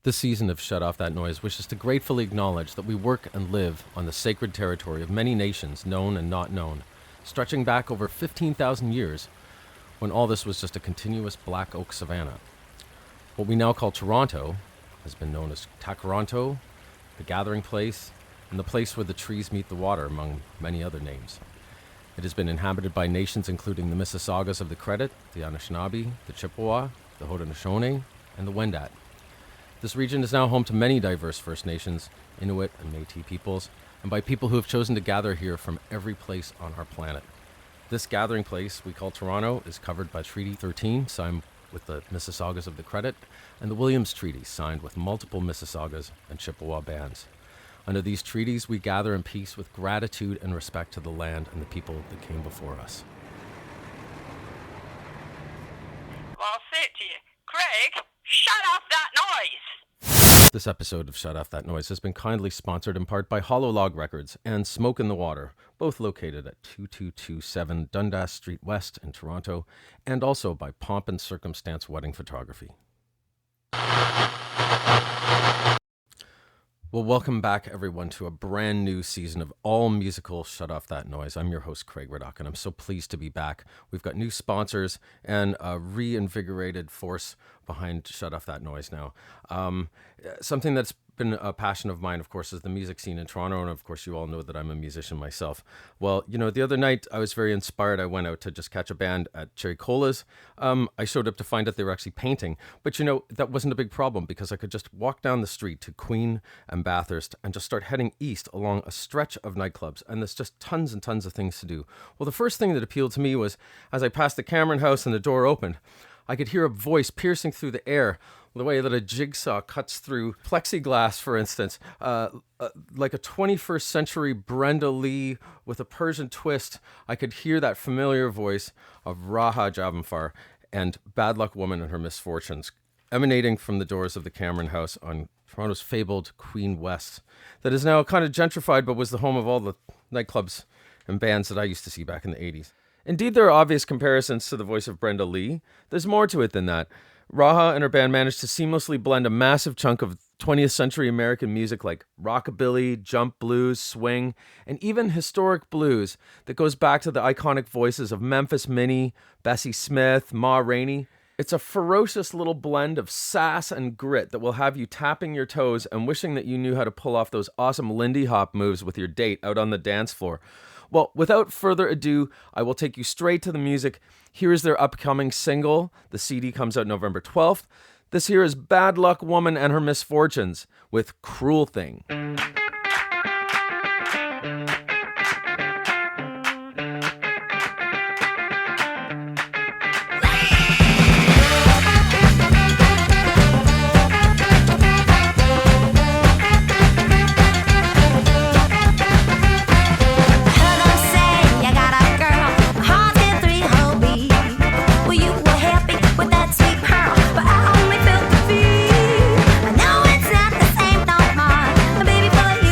This season of Shut Off That Noise wishes to gratefully acknowledge that we work and live on the sacred territory of many nations, known and not known, stretching back over 15,000 years when all this was just a continuous black oak savanna. What we now call Toronto has been known as Takaronto, the gathering place, and the place where the trees meet the water, among many other names. It has been inhabited by nations including the Mississaugas of the Credit, the Anishinaabe, the Chippewa, the Haudenosaunee, and the Wendat. This region is now home to many diverse First Nations, Inuit, and Métis peoples, and by people who have chosen to gather here from every place on our planet. This gathering place we call Toronto is covered by Treaty 13, signed with the Mississaugas of the Credit, and the Williams Treaty, signed with multiple Mississaugas and Chippewa bands. Under these treaties, we gather in peace with gratitude and respect to the land and the people that came before us. Well, I'll say it to you. Craig, shut off that noise! This episode of Shut Off That Noise has been kindly sponsored in part by Hollow Log Records and Smoke in the Water, both located at 2227 Dundas Street West in Toronto, and also by Pomp and Circumstance Wedding Photography. Well, welcome back, everyone, to a brand new season of all musical Shut Off That Noise. I'm your host, Craig Raddock, and I'm so pleased to be back. We've got new sponsors and a reinvigorated force behind Shut Off That Noise now. Something that's been a passion of mine, of course, is the music scene in Toronto, and of course you all know that I'm a musician myself. Well, the other night I was very inspired. I went out to just catch a band at Cherry Cola's. I showed up to find out they were actually painting, but that wasn't a big problem because I could just walk down the street to Queen and Bathurst and just start heading east along a stretch of nightclubs, and there's just tons and tons of things to do. Well, the first thing that appealed to me was as I passed the Cameron House and the door opened, I could hear a voice piercing through the air, the way that a jigsaw cuts through plexiglass, for instance, like a 21st century Brenda Lee with a Persian twist. I could hear that familiar voice of Raha Javanfar and Bad Luck Woman and Her Misfortunes emanating from the doors of the Cameron House on Toronto's fabled Queen West, that is now kind of gentrified but was the home of all the nightclubs and bands that I used to see back in the 80s. Indeed, there are obvious comparisons to the voice of Brenda Lee. There's more to it than that. Raha and her band managed to seamlessly blend a massive chunk of 20th century American music like rockabilly, jump blues, swing, and even historic blues that goes back to the iconic voices of Memphis Minnie, Bessie Smith, Ma Rainey. It's a ferocious little blend of sass and grit that will have you tapping your toes and wishing that you knew how to pull off those awesome Lindy Hop moves with your date out on the dance floor. Well, without further ado, I will take you straight to the music. Here is their upcoming single. The CD comes out November 12th. This here is Bad Luck Woman and Her Misfortunes with Cruel Thing. I know it's not the same no more, but baby, for you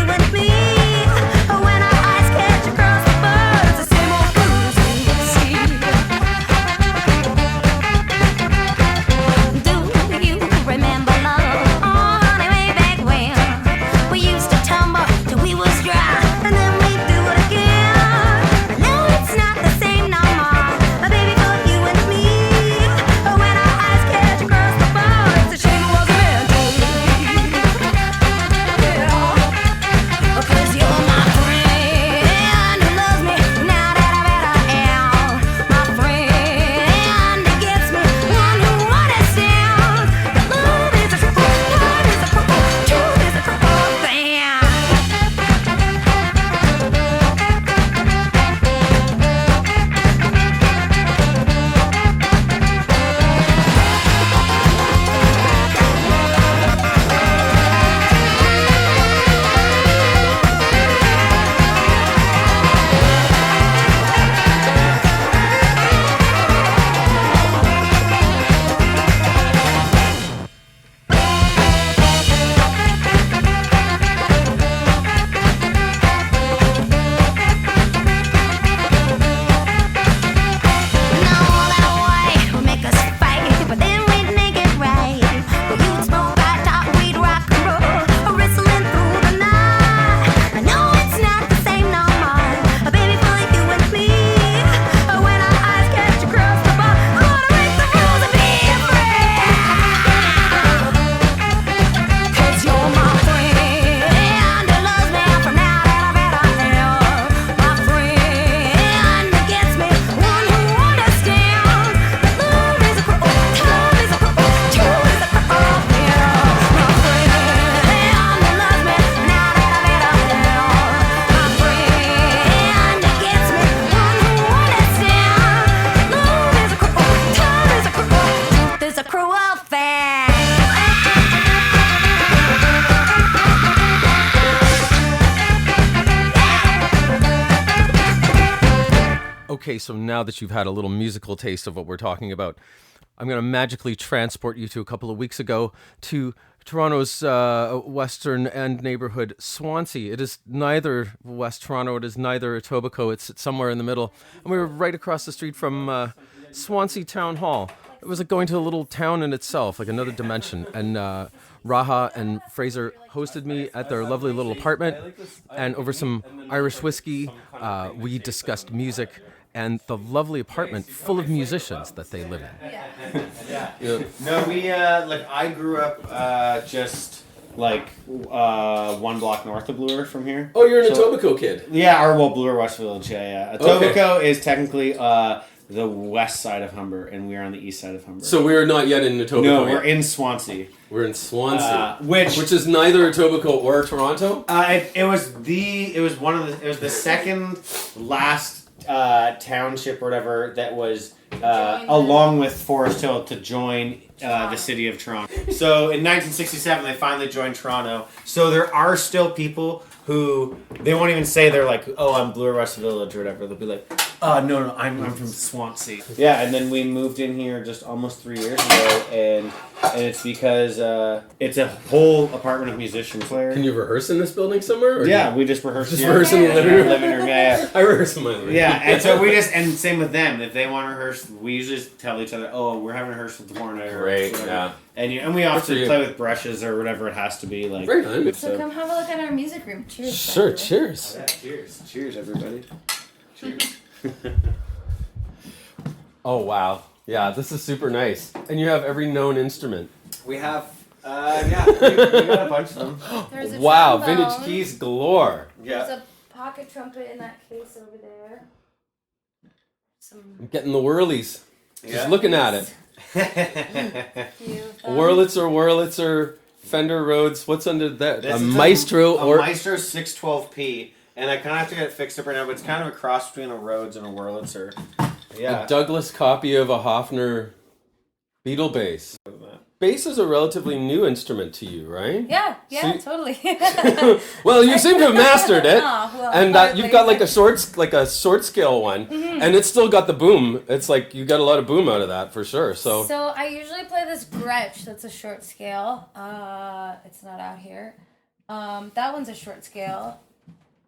Okay, so now that you've had a little musical taste of what we're talking about, I'm going to magically transport you to a couple of weeks ago to Toronto's western end neighborhood, Swansea. It is neither West Toronto, it is neither Etobicoke, it's somewhere in the middle. And we were right across the street from Swansea Town Hall. It was like going to a little town in itself, like another dimension. And Raha and Fraser hosted me at their lovely little apartment. And over some Irish whiskey, we discussed music and the lovely apartment full of musicians that they live in. Yeah. No, we I grew up just one block north of Bloor from here. Oh, you're an Etobicoke kid. Yeah, Bloor West Village. Yeah. Etobicoke is technically the west side of Humber, and we are on the east side of Humber. So we're not yet in Etobicoke. No, we're in Swansea. We're in Swansea, which is neither Etobicoke or Toronto. It was the second last township or whatever that was along with Forest Hill to join the city of Toronto. So in 1967 they finally joined Toronto. So there are still people who they won't even say they're like, oh, I'm Bloor West Village or whatever. They'll be like, no, I'm from Swansea. Yeah, and then we moved in here just almost 3 years ago, and it's because it's a whole apartment of musicians. Can you rehearse in this building somewhere? Yeah, we just rehearse. Rehearse in the living room. Yeah. I rehearse in my living room. Yeah, and so and same with them. If they want to rehearse, we usually just tell each other, oh, we're having a rehearsal tomorrow night. Great, yeah. And we often play with brushes or whatever it has to be. Like, very nice. So come have a look at our music room. Cheers. Sure, cheers. Yeah, cheers. Cheers, everybody. Cheers. Oh, wow. Yeah, this is super nice. And you have every known instrument. We have, we got a bunch of them. There's a Wow, trombone. vintage keys galore. There's a pocket trumpet in that case over there. I'm getting the whirlies. Just looking at it. Few Wurlitzer, Fender Rhodes. What's under that? This A is Maestro or Maestro 612P, and I kind of have to get it fixed up right now, but it's kind of a cross between a Rhodes and a Wurlitzer. Yeah. a Douglas copy of a Hofner Beetle bass. Bass is a relatively new instrument to you, right? Yeah, So totally. Well, you seem to have mastered it, and hardly. you've got like a short scale one, and it's still got the boom. It's like you got a lot of boom out of that for sure. So I usually play this Gretsch. That's a short scale. It's not out here. That one's a short scale.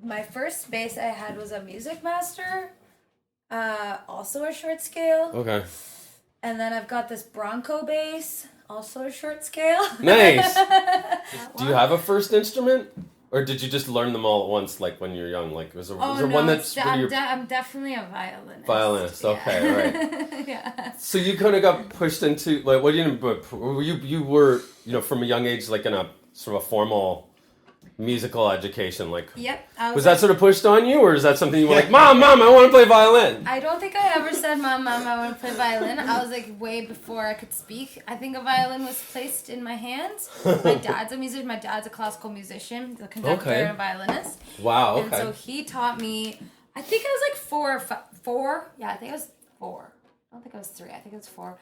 My first bass I had was a Music Master, also a short scale. okay, And then I've got this Bronco bass, also a short scale. nice. Do you have a first instrument, or did you just learn them all at once, like when you're young? Like was there one that's I'm definitely a violinist. Violinist? Yeah. Okay, right. Yeah. So you kind of got pushed into like what do you were from a young age like in a sort of a formal musical education, like Yep. was that sort of pushed on you, or is that something you were like, mom, I want to play violin? I don't think I ever said, Mom, I want to play violin. I was like way before I could speak. I think a violin was placed in my hands. My dad's a musician. My dad's a classical musician, a conductor and a violinist. Wow. Okay. And so he taught me. I think I was like four. Yeah, I think I was 4. I don't think I was 3. I think it was 4.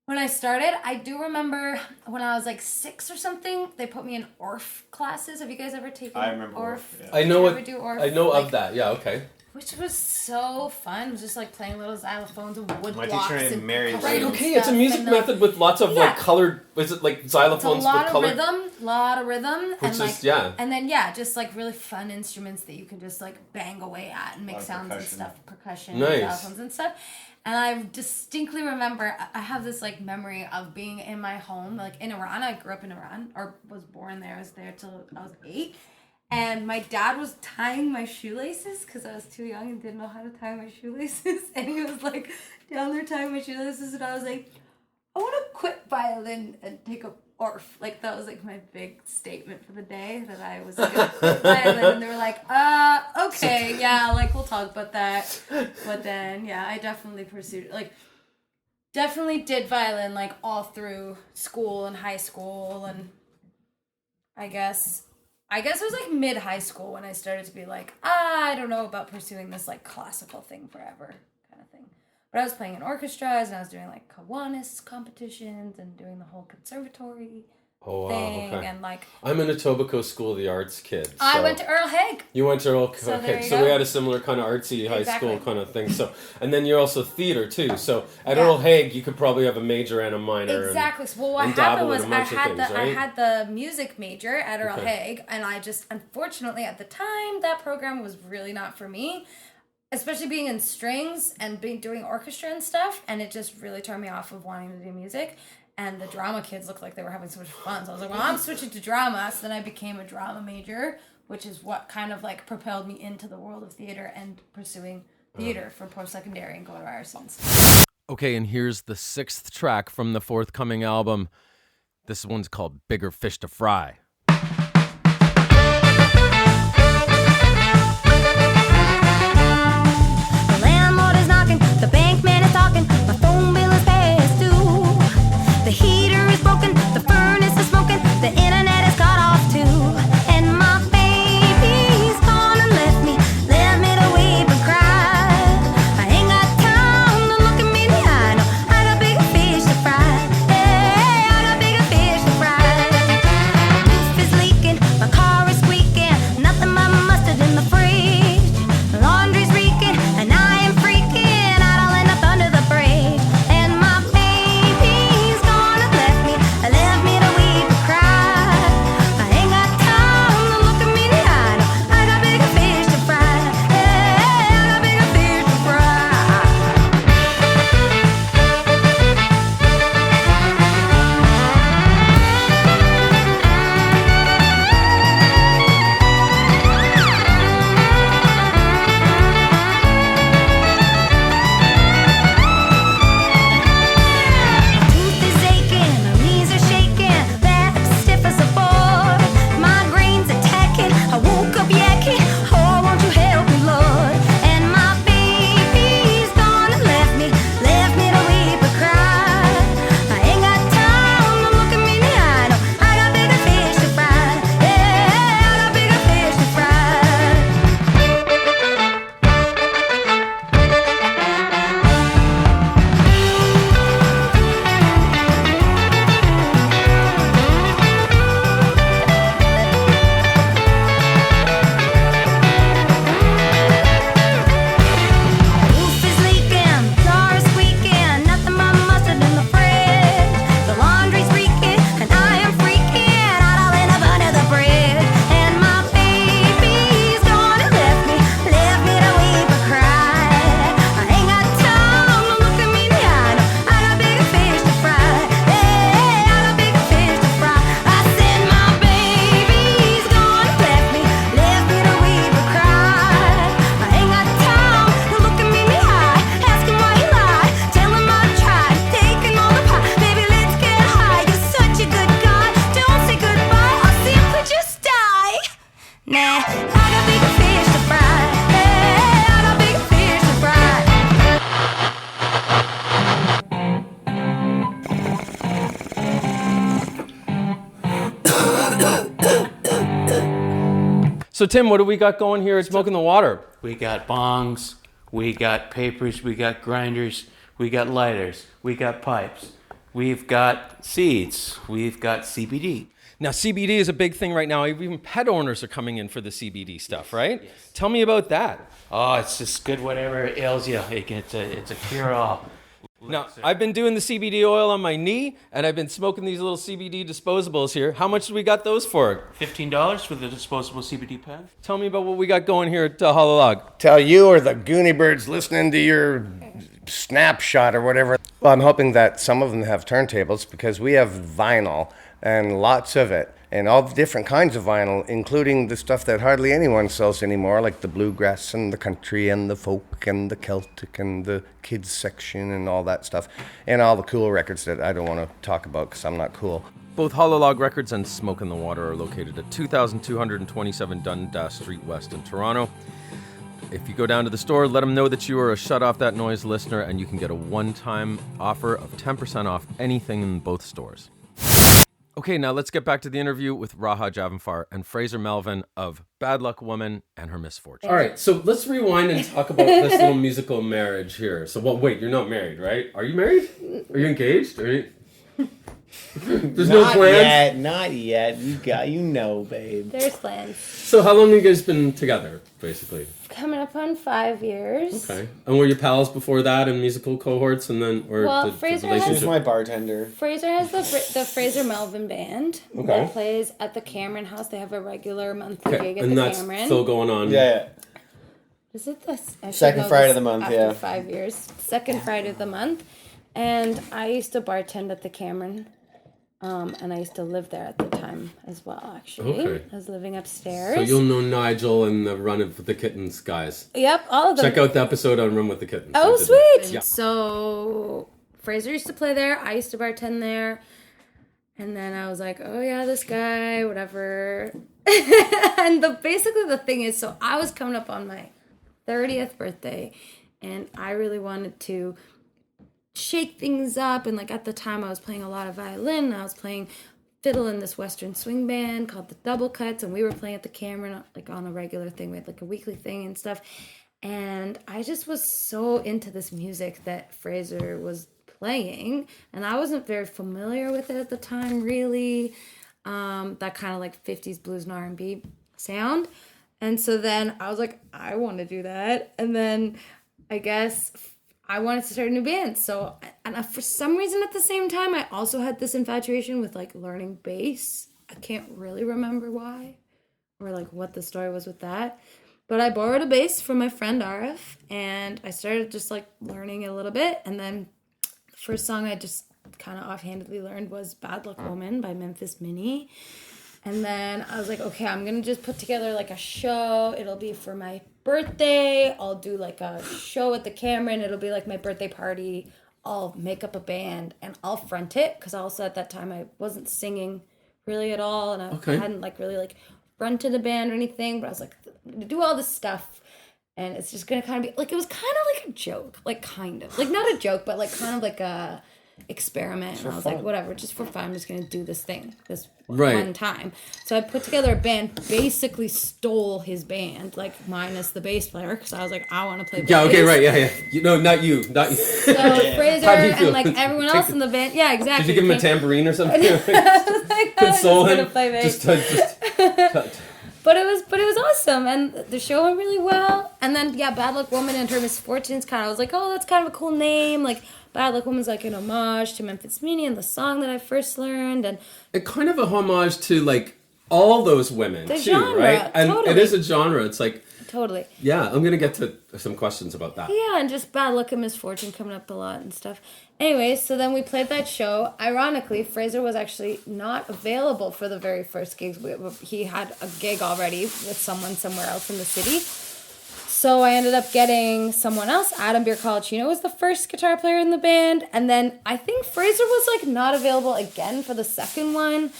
When I started, I do remember when I was like 6 or something, they put me in Orff classes. Have you guys ever taken I remember Orff? Orff, yeah. I know Did you ever do Orff? I know Like, of that. Yeah. Okay. which was so fun. It was just like playing little xylophones and wood My blocks teacher named and Mary percussion Right. and Okay. It's a stuff, music and method with lots of like Yeah. colored. Is it like It's a xylophones lot with of colored? rhythm, Which and like is and then just like really fun instruments that you can just like bang away at and make sounds and stuff, percussion, Nice. and xylophones and stuff. And I distinctly remember I have this like memory of being in my home, like in Iran. I grew up in Iran, or was born there. I was there till I was 8. And my dad was tying my shoelaces because I was too young and didn't know how to tie my shoelaces. And he was like down there tying my shoelaces, and I was like, I want to quit violin and take a Orff. Like that was like my big statement for the day, that I was gonna quit violin. And they were like, okay, yeah, like we'll talk about that. But then I definitely pursued definitely did violin like all through school and high school, and I guess it was like mid high school when I started to be like, I don't know about pursuing this like classical thing forever kind of thing. But I was playing in orchestras, and I was doing like Kiwanis competitions and doing the whole conservatory Oh, wow, thing, okay. and like I'm an Etobicoke School of the Arts kid. I so- went to Earl Haig. You went to Earl. So there Okay, you so go. we had a similar kind of artsy high Exactly. school kind of thing. So, and then you're also theater too. So at Yeah. Earl Haig, you could probably have a major and a minor. Exactly. So, well, what and happened dabble in was a bunch of things, I right? had the music major at Earl Okay. Haig, and I just unfortunately at the time that program was really not for me, especially being in strings and doing orchestra and stuff, and it just really turned me off of wanting to do music. And the drama kids looked like they were having so much fun, so I was like, well, I'm switching to drama. So then I became a drama major, which is what kind of like propelled me into the world of theater and pursuing theater for post-secondary and going to Ryerson. Okay, and here's the 6th track from the forthcoming album. This one's called Bigger Fish to Fry. The landlord is knocking, the bank man is talking, my phone bill is past due. The heater is broken, the furnace is smoking, the internet is cut off too. And my baby's gone and left me to weep and cry. I ain't got time to look at me in the eye, no, I got bigger fish to fry. Hey, I got bigger fish to fry. Roof is leaking, my car is squeaking, nothing but mustard in the fridge. Laundry's reeking, and I am freaking out, I'll end up under the bridge. And my baby's gone and left me to weep and cry. I ain't got time to look at me in the eye, no, I got bigger fish to fry. Hey, I got bigger fish to fry. My tooth is aching, my knees are shaking, back stiff as a board. Migraines attacking, I woke up yakking. Oh, won't you help me, Lord? And my baby's gone and left me to weep and cry. I ain't got time to look at me in the eye, no, I got bigger fish to fry. Yeah, I got bigger fish to fry. Roof is leaking, car is squeaking, nothing but mustard in the fridge. The laundry's reeking, and I am freaking out, I'll end up under the bridge. And my baby's gone and left me to weep and cry. I ain't got time to look at me in the eye, no, I got bigger fish to fry. Hey, I got bigger fish to fry. I said my baby's gone and left me to weep and cry. I ain't got time to look at me in the eye, asking why you lie, tell him I tried, taking all the pie. Baby, let's get high, you're such a good guy, don't say goodbye, I'll simply just die. Nah, I got bigger fish to fry. Hey, I got bigger fish to fry. So Tim, what do we got going here at Smoking the Water? We got bongs, we got papers, we got grinders, we got lighters, we got pipes, we've got seeds, we've got CBD. Now, CBD is a big thing right now. Even pet owners are coming in for the CBD stuff, right? Yes. Tell me about that. Oh, it's just good whatever ails you. It's a cure-all. Now, I've been doing the CBD oil on my knee, and I've been smoking these little CBD disposables here. How much do we got those for? $15 for the disposable CBD pen. Tell me about what we got going here at Hollow Log. Tell you or the Goonie Birds listening to your snapshot or whatever. Well, I'm hoping that some of them have turntables because we have vinyl and lots of it and all different kinds of vinyl, including the stuff that hardly anyone sells anymore, like the bluegrass and the country and the folk and the Celtic and the kids section and all that stuff, and all the cool records that I don't want to talk about because I'm not cool. Both Hollow Log Records and Smoke in the Water are located at 2227 Dundas Street West in Toronto. If you go down to the store, let them know that you are a Shut Off That Noise listener, and you can get a one-time offer of 10% off anything in both stores. Okay, now let's get back to the interview with Raha Javanfar and Fraser Melvin of Bad Luck Woman and Her Misfortunes. All right, so let's rewind and talk about this little musical marriage here. So, well, wait, you're not married, right? Are you married? Are you engaged? There's no plans? Not yet. Babe. There's plans. So how long have you guys been together, basically? Coming up on 5 years. Okay. And were you pals before that in musical cohorts, and then Fraser She's my bartender. Fraser has the Fraser Melvin band that plays at the Cameron House. They have a regular monthly gig at and the that's Cameron. still going on. Yeah. Is it this? Second Friday of the month, after yeah. 5 years. Second Friday of the month. And I used to bartend at the Cameron. And I used to live there at the time as well, actually. Okay. I was living upstairs. So you'll know Nigel and the Run with the Kittens guys. Yep, all of them. Check out the episode on Run with the Kittens. Oh, sweet! Yeah. So Fraser used to play there. I used to bartend there. And then I was like, oh yeah, this guy, whatever. And basically the thing is, so I was coming up on my 30th birthday, and I really wanted to shake things up. And like at the time I was playing a lot of violin, and I was playing fiddle in this Western swing band called the Double Cuts, and we were playing at the Cameron like on a regular thing. We had like a weekly thing and stuff. And I just was so into this music that Fraser was playing, and I wasn't very familiar with it at the time, really. That kind of like 50s blues and R&B sound. And so then I was like, I want to do that. And then I guess I wanted to start a new band. So, and for some reason at the same time, I also had this infatuation with like learning bass. I can't really remember why or like what the story was with that. But I borrowed a bass from my friend Arif, and I started just like learning it a little bit. And then the first song I just kind of offhandedly learned was Bad Luck Woman by Memphis Minnie. And then I was like, okay, I'm going to just put together like a show. It'll be for my birthday. I'll do like a show at the Cameron. It'll be like my birthday party. I'll make up a band and I'll front it. Because also at that time I wasn't singing really at all. And I hadn't like really like fronted a band or anything. But I was like, I'm going to do all this stuff. And it's just going to kind of be like, it was kind of like a joke. Like kind of. Like not a joke, but like kind of like a experiment. And I was like, whatever, just for fun, I'm just gonna do this thing this one time. So I put together a band, basically stole his band, like minus the bass player, because I was like, I want to play bass. Yeah, okay, right, yeah. Not you. So Fraser and like everyone else in the band, yeah, exactly. Did you give him a tambourine or something? Like, Console him. Play bass. Just But it was awesome, and the show went really well. And then Bad Luck Woman and her Misfortunes I was like, oh, that's kind of a cool name, like. Bad Luck Woman's like an homage to Memphis Minnie and the song that I first learned, and it kind of a homage to like all those women the too, genre, right? And totally. it is a genre. It's like totally. Yeah, I'm gonna get to some questions about that. Yeah, and just Bad Luck and Misfortune coming up a lot and stuff. Anyway, so then we played that show. Ironically, Fraser was actually not available for the very first gigs. He had a gig already with someone somewhere else in the city. So I ended up getting someone else. Adam Biercolicino was the first guitar player in the band. And then I think Fraser was like not available again for the second one.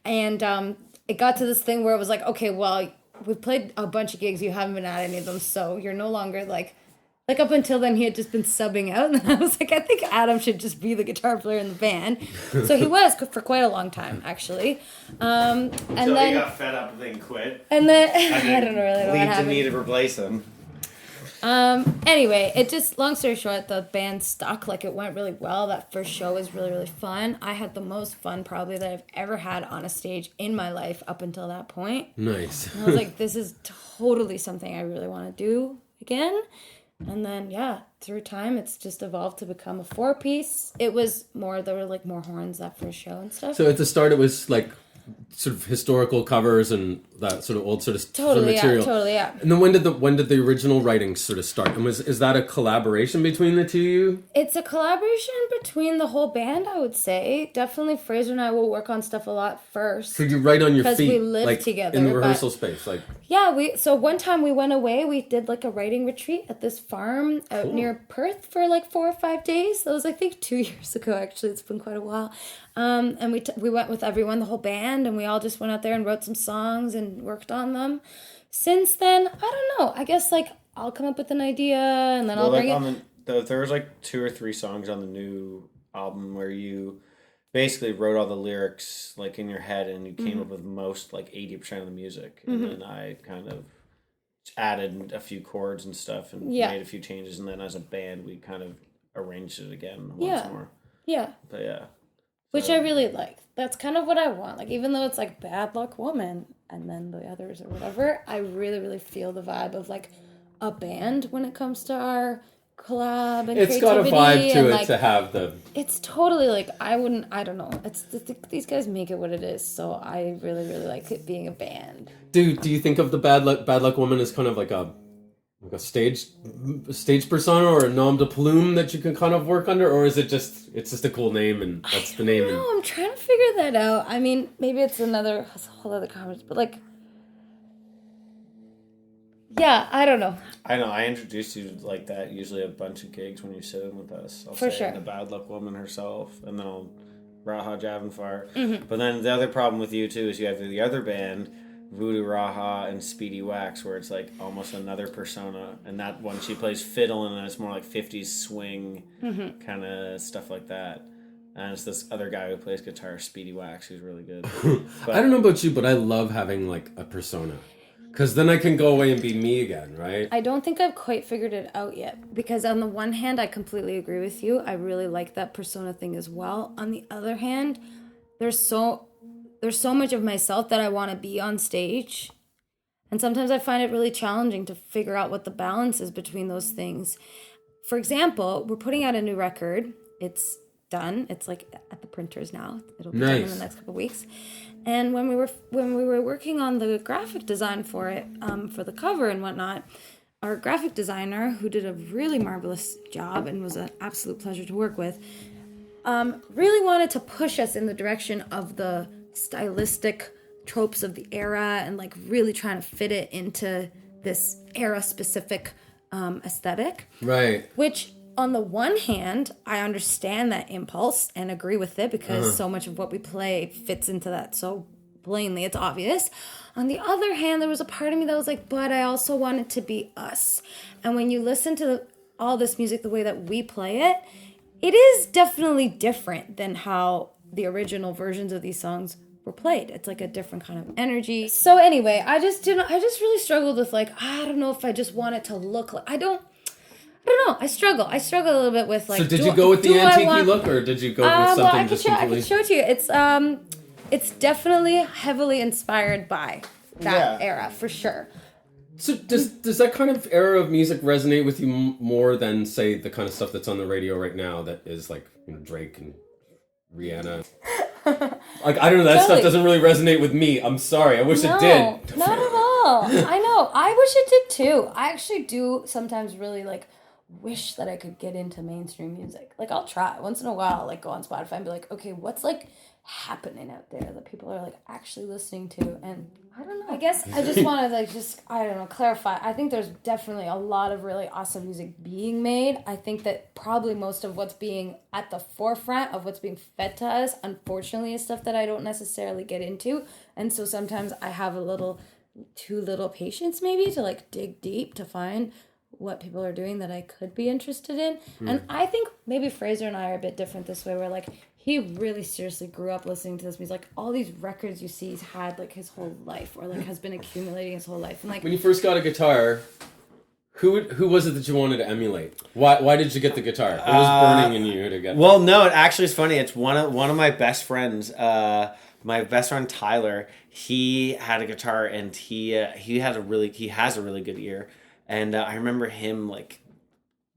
And it got to this thing where it was like, okay, well, we've played a bunch of gigs. You haven't been at any of them. So you're no longer like up until then he had just been subbing out. And I was like, I think Adam should just be the guitar player in the band. So he was for quite a long time, actually. And then he got fed up and quit. And then I don't really know what happened. Me to replace him. Anyway, it just, long story short, the band stuck. Like, it went really well. That first show was really, really fun. I had the most fun probably that I've ever had on a stage in my life up until that point. Nice. And I was like, this is totally something I really want to do again. And then, through time, it's just evolved to become a 4-piece. It was more, there were like more horns that first show and stuff. So at the start, it was like sort of historical covers and that sort of old sort of material. Totally, yeah. And then when did the original writing sort of start? And is that a collaboration between the two of you? It's a collaboration between the whole band, I would say. Definitely Fraser and I will work on stuff a lot first. So you write on your feet? Because we live like, together. in the rehearsal space? Like. Yeah, so one time we went away, we did like a writing retreat at this farm out near Perth for like 4 or 5 days. That was, I think, 2 years ago, actually. It's been quite a while. And we went with everyone, the whole band, and we all just went out there and wrote some songs and worked on them. Since then, I don't know. I guess like I'll come up with an idea and then I'll bring it. There was like 2 or 3 songs on the new album where you basically wrote all the lyrics like in your head and you came up with most like 80% of the music, and then I kind of added a few chords and stuff and made a few changes, and then as a band we kind of arranged it again once more. Yeah. But yeah. Which I really like. That's kind of what I want. Like, even though it's like Bad Luck Woman and then the others or whatever, I really, really feel the vibe of like a band when it comes to our collab and It's got a creativity vibe to and, it like, to have the. it's totally like, I don't know. These guys make it what it is. So I really, really like it being a band. Do you think of the Bad Luck Woman as kind of like a stage persona or a nom de plume that you can kind of work under, or is it's just a cool name and that's the name? No, I'm trying to figure that out. I mean, maybe it's a whole other conversation, but like, yeah, I don't know. I know. I introduced you like that usually a bunch of gigs when you sit in with us. I'll For say sure. the Bad Luck Woman herself, and then I'll Raha Javanfar. Mm-hmm. But then the other problem with you too is you have the other band, Voodoo Raha and Speedy Wax, where it's like almost another persona, and that one she plays fiddle and it's more like 50s swing Mm-hmm. kind of stuff like that. And it's this other guy who plays guitar, Speedy Wax, who's really good. I don't know about you, but I love having like a persona, because then I can go away and be me again, right? I don't think I've quite figured it out yet, because on the one hand, I completely agree with you. I really like that persona thing as well. On the other hand, there's so much of myself that I want to be on stage. And sometimes I find it really challenging to figure out what the balance is between those things. For example, we're putting out a new record. It's done. It's like at the printers now. It'll be done in the Nice. next couple of weeks. And when we were working on the graphic design for it, for the cover and whatnot, our graphic designer, who did a really marvelous job and was an absolute pleasure to work with, really wanted to push us in the direction of the stylistic tropes of the era and like really trying to fit it into this era specific aesthetic. Right. Which, on the one hand, I understand that impulse and agree with it because so much of what we play fits into that so plainly, it's obvious. On the other hand, there was a part of me that was like, but I also want it to be us. And when you listen to all this music the way that we play it, it is definitely different than how the original versions of these songs were played. It's like a different kind of energy. So anyway, I just really struggled with like, I don't know if I just want it to look like, I don't know. I struggle a little bit with like. So did you go with the antique look, or did you go with something I just can completely? show it to you. It's definitely heavily inspired by that era for sure. So does that kind of era of music resonate with you more than, say, the kind of stuff that's on the radio right now that is like, you know, Drake and Rihanna? Like, I don't know, that stuff doesn't really resonate with me. I'm sorry. I wish it did. Not at all. I know. I wish it did too. I actually do sometimes really like wish that I could get into mainstream music. Like, I'll try once in a while, like go on Spotify and be like, okay, what's like happening out there that people are like actually listening to? And I don't know. I guess I just want to like clarify. I think there's definitely a lot of really awesome music being made. I think that probably most of what's being at the forefront of what's being fed to us, unfortunately, is stuff that I don't necessarily get into. And so sometimes I have too little patience maybe to like dig deep to find what people are doing that I could be interested in. And I think maybe Fraser and I are a bit different this way, where like he really seriously grew up listening to this music. Like all these records you see he's had like his whole life, or like has been accumulating his whole life. And like When you first got a guitar, who was it that you wanted to emulate? Why did you get the guitar? What was burning in you to get? Well, no, it actually is funny. It's one of my best friends. My best friend Tyler. He had a guitar, and he has a really good ear. And I remember him like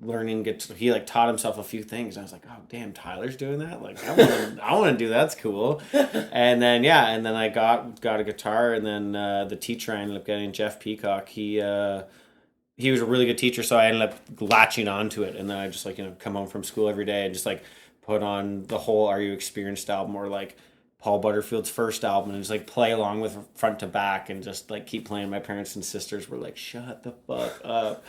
learning guitar. He like taught himself a few things. I was like, oh damn, Tyler's doing that. Like I want to do that. That's cool. And then I got a guitar, and then the teacher I ended up getting, Jeff Peacock. He was a really good teacher, so I ended up latching onto it. And then I just like, you know, come home from school every day and just like put on the whole Are You Experienced album, or like Paul Butterfield's first album, and just like play along with front to back and just like keep playing. My parents and sisters were like, shut the fuck up.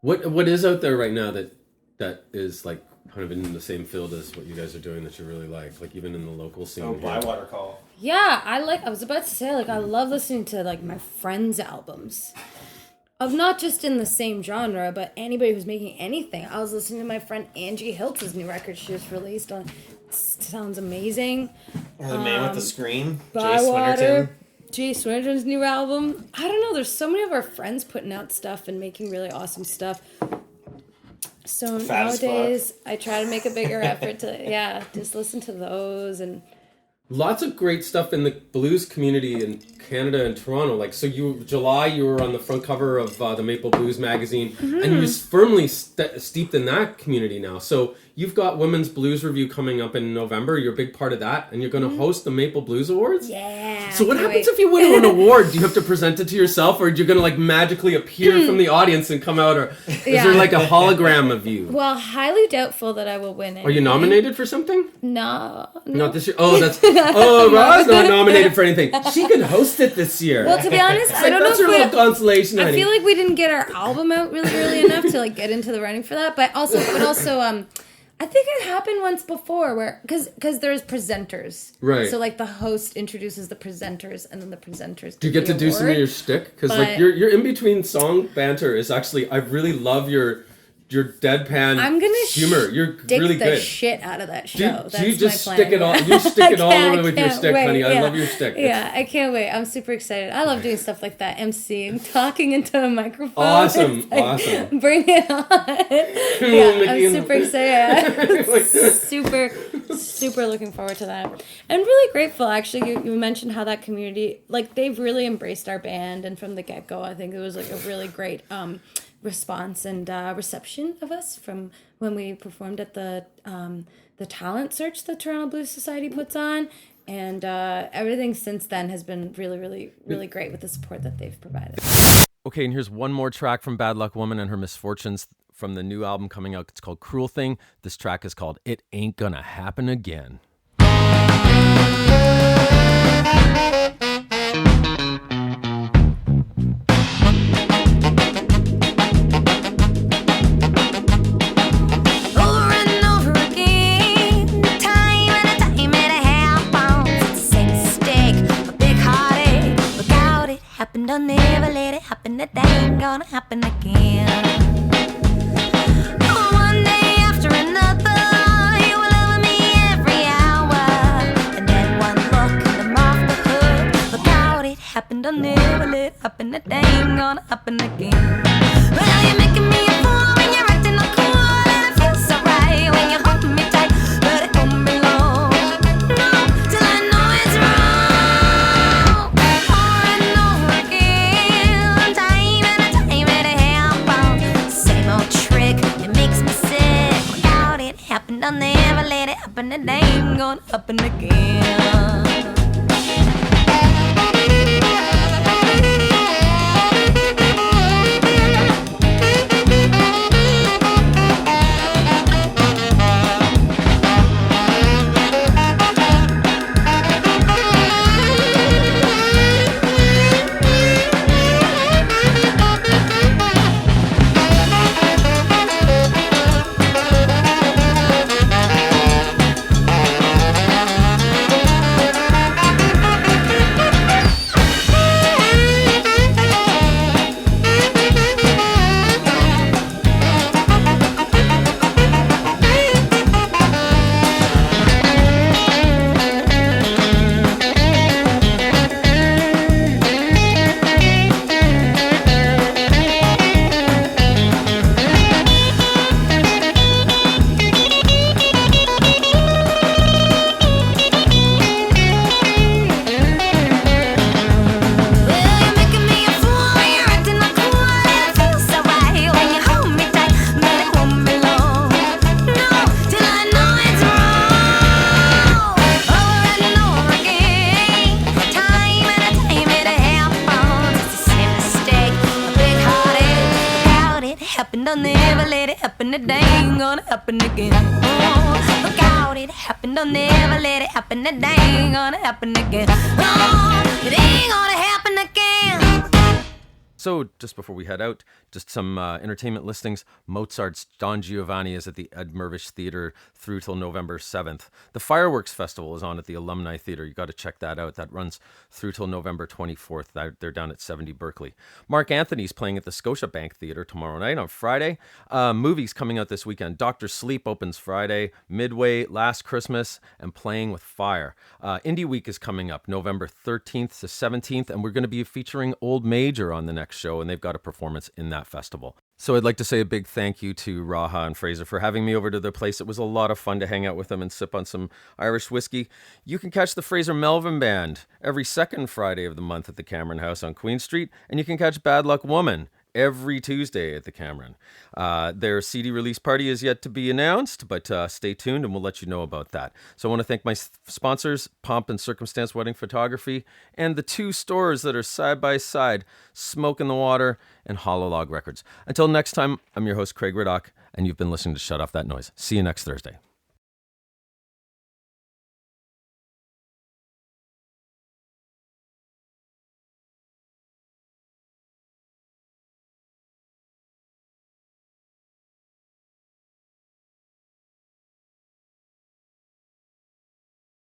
What is out there right now that is like kind of in the same field as what you guys are doing that you really like even in the local scene? Oh, here? Bywater Call. yeah, I was about to say, like, I love listening to like my friends' albums. Of not just in the same genre, but anybody who's making anything. I was listening to my friend Angie Hiltz's new record she just released on. Sounds amazing. Or the Man with the Scream, Jay Bywater, Swinnerton. Jay Swinnerton's new album. I don't know. There's so many of our friends putting out stuff and making really awesome stuff. So Fat as fuck. nowadays, I try to make a bigger effort to, just listen to those. And Lots of great stuff in the blues community in Canada and Toronto. Like, so July, you were on the front cover of the Maple Blues magazine, and you're firmly steeped in that community now. So you've got Women's Blues Review coming up in November. You're a big part of that, and you're going to host the Maple Blues Awards? yeah. So what happens if you win an award? Do you have to present it to yourself, or are you going to like magically appear from the audience and come out, or is there like a hologram of you? Well, highly doubtful that I will win it. Are you nominated for something? No. Not this year. Oh, that's Raha's not nominated for anything. She can host it this year. Well, to be honest, I don't know that's her little if consolation. I honey. feel like we didn't get our album out really early enough to like get into the running for that. But also, I think it happened once before where because there's presenters, Right. So like the host introduces the presenters, and then the presenters. Do you get to do some of your shtick? Because like your in between song banter is actually I really love your deadpan I'm gonna humor. You're stick really the good. shit out of that show. Do you That's just my stick plan. it all? You stick it all the way with your can't stick, wait, honey. I yeah. love your stick. Yeah, I can't wait. I'm super excited. I love doing stuff like that, emceeing, talking into a microphone. Awesome, It's like, awesome. Bring it on. Yeah, I'm super excited. super looking forward to that. And really grateful, actually. You mentioned how that community, like, they've really embraced our band, and from the get-go, I think it was like a really great response and reception of us from when we performed at the talent search the Toronto Blues Society puts on, and everything since then has been really great with the support that they've provided. Okay, and here's one more track from Bad Luck Woman and Her Misfortunes from the new album coming out. It's called Cruel Thing. This track is called It Ain't Gonna Happen Again. Don't never let it happen, that ain't gonna happen again. Oh, one day after another, you will love me every hour, and then one look and I'm off the hook. Look out, it happened, don't never let it happen, that ain't gonna happen again. Well, you're making me a fool when you're acting all cool, and it feels so right when you hold me tight, but it won't be long, no, till I know it's wrong. I'll never let it happen, it ain't gonna happen again. I'll never let it happen, it ain't gonna happen again. Oh, look out, it happened, I'll never let it happen, it ain't gonna happen again. Oh, it ain't gonna happen again. So, just before we head out, just some entertainment listings. Mozart's Don Giovanni is at the Ed Mirvish Theatre through till November 7th. The Fireworks Festival is on at the Alumni Theatre. You got to check that out. That runs through till November 24th. They're down at 70 Berkeley. Mark Anthony's playing at the Scotiabank Theatre tomorrow night on Friday. Movies coming out this weekend. Dr. Sleep opens Friday. Midway, Last Christmas, and Playing with Fire. Indie Week is coming up November 13th to 17th, and we're going to be featuring Old Major on the next next show, and they've got a performance in that festival. So I'd like to say a big thank you to Raha and Fraser for having me over to their place. It was a lot of fun to hang out with them and sip on some Irish whiskey. You can catch the Fraser Melvin Band every second Friday of the month at the Cameron House on Queen Street, and you can catch Bad Luck Woman every Tuesday at the Cameron. Their CD release party is yet to be announced, but stay tuned and we'll let you know about that. So I want to thank my sponsors, Pomp and Circumstance Wedding Photography, and the two stores that are side by side, Smoke in the Water and Hollow Log Records. Until next time, I'm your host, Craig Riddock, and you've been listening to Shut Off That Noise. See you next Thursday.